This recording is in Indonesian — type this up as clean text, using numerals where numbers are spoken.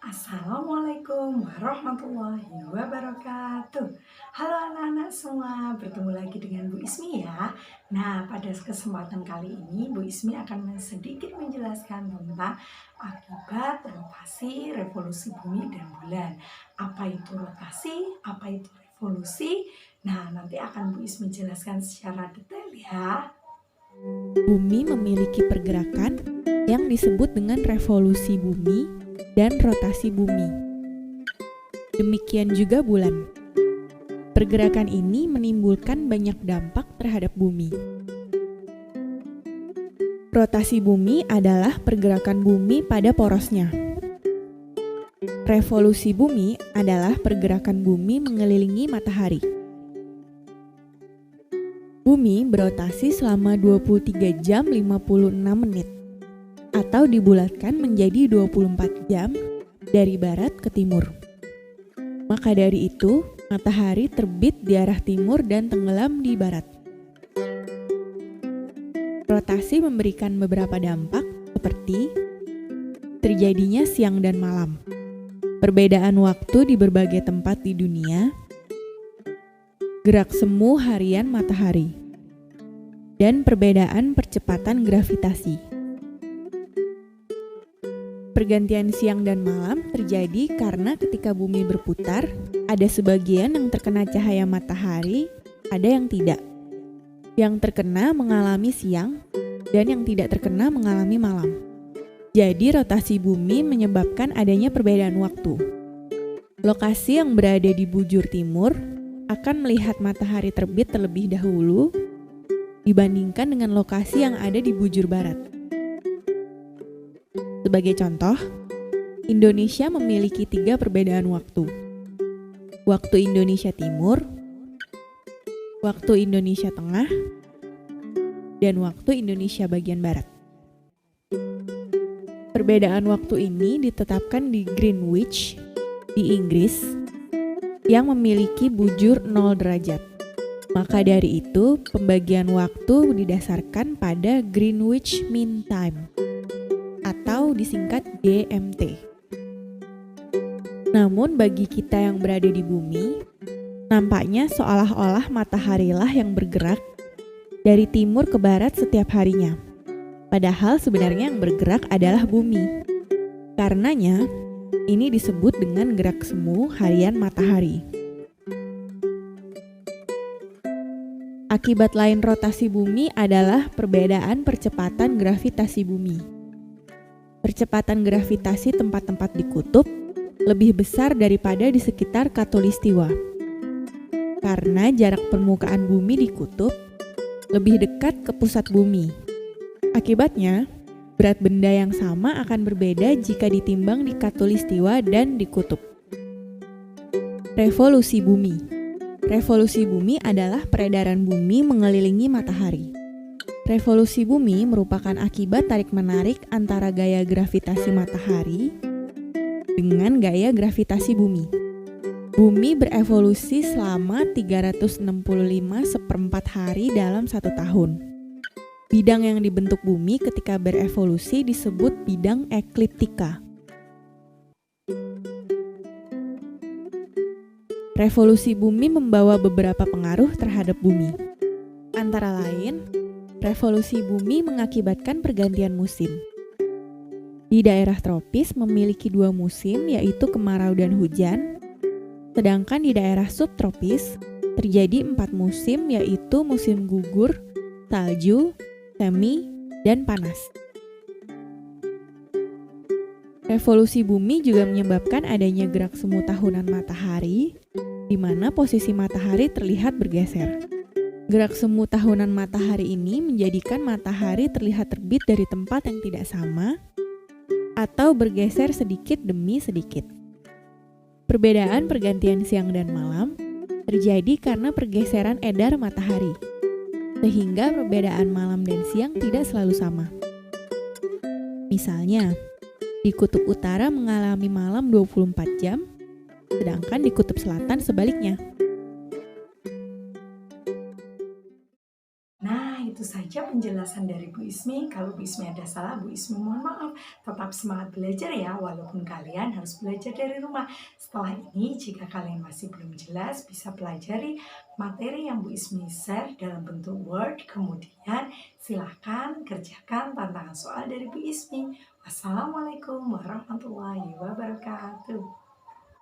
Assalamualaikum warahmatullahi wabarakatuh. Halo anak-anak semua, bertemu lagi dengan Bu Ismi ya. Nah, pada kesempatan kali ini Bu Ismi akan sedikit menjelaskan tentang akibat rotasi revolusi bumi dan bulan. Apa itu rotasi? Apa itu revolusi? Nah, nanti akan Bu Ismi jelaskan secara detail ya. Bumi memiliki pergerakan yang disebut dengan revolusi bumi dan rotasi bumi. Demikian juga bulan. Pergerakan ini menimbulkan banyak dampak terhadap bumi. Rotasi bumi adalah pergerakan bumi pada porosnya. Revolusi bumi adalah pergerakan bumi mengelilingi matahari. Bumi berotasi selama 23 jam 56 menit atau dibulatkan menjadi 24 jam dari barat ke timur. Maka dari itu, matahari terbit di arah timur dan tenggelam di barat. Rotasi memberikan beberapa dampak seperti terjadinya siang dan malam, perbedaan waktu di berbagai tempat di dunia, gerak semu harian matahari, dan perbedaan percepatan gravitasi. Pergantian siang dan malam terjadi karena ketika bumi berputar, ada sebagian yang terkena cahaya matahari, ada yang tidak. Yang terkena mengalami siang, dan yang tidak terkena mengalami malam. Jadi rotasi bumi menyebabkan adanya perbedaan waktu. Lokasi yang berada di bujur timur akan melihat matahari terbit terlebih dahulu dibandingkan dengan lokasi yang ada di bujur barat. Sebagai contoh, Indonesia memiliki 3 perbedaan waktu. Waktu Indonesia Timur, waktu Indonesia Tengah, dan waktu Indonesia bagian barat. Perbedaan waktu ini ditetapkan di Greenwich, di Inggris, yang memiliki bujur 0 derajat. Maka dari itu, pembagian waktu didasarkan pada Greenwich Mean Time atau disingkat GMT. Namun bagi kita yang berada di bumi, nampaknya seolah-olah mataharilah yang bergerak dari timur ke barat setiap harinya. Padahal sebenarnya yang bergerak adalah bumi. Karenanya, ini disebut dengan gerak semu harian matahari. Akibat lain rotasi bumi adalah perbedaan percepatan gravitasi bumi. Percepatan gravitasi tempat-tempat di kutub lebih besar daripada di sekitar khatulistiwa. Karena jarak permukaan bumi di kutub lebih dekat ke pusat bumi. Akibatnya, berat benda yang sama akan berbeda jika ditimbang di khatulistiwa dan di kutub. Revolusi bumi. Revolusi bumi adalah peredaran bumi mengelilingi matahari. Revolusi bumi merupakan akibat tarik-menarik antara gaya gravitasi matahari dengan gaya gravitasi bumi. Bumi berevolusi selama 365 hari dalam 1 tahun. Bidang yang dibentuk bumi ketika berevolusi disebut bidang ekliptika. Revolusi bumi membawa beberapa pengaruh terhadap bumi. Antara lain, revolusi bumi mengakibatkan pergantian musim. Di daerah tropis memiliki 2 musim, yaitu kemarau dan hujan. Sedangkan di daerah subtropis terjadi 4 musim, yaitu musim gugur, salju, semi, dan panas. Revolusi bumi juga menyebabkan adanya gerak semu tahunan matahari, di mana posisi matahari terlihat bergeser. Gerak semu tahunan matahari ini menjadikan matahari terlihat terbit dari tempat yang tidak sama atau bergeser sedikit demi sedikit. Perbedaan pergantian siang dan malam terjadi karena pergeseran edar matahari, sehingga perbedaan malam dan siang tidak selalu sama. Misalnya, di kutub utara mengalami malam 24 jam, sedangkan di kutub selatan sebaliknya. Nah, itu itu saja penjelasan dari Bu Ismi. Kalau Bu Ismi ada salah, Bu Ismi mohon maaf. Tetap semangat belajar ya, walaupun kalian harus belajar dari rumah. Setelah ini, jika kalian masih belum jelas, bisa pelajari materi yang Bu Ismi share dalam bentuk Word. Kemudian silahkan kerjakan tantangan soal dari Bu Ismi. Wassalamualaikum warahmatullahi wabarakatuh.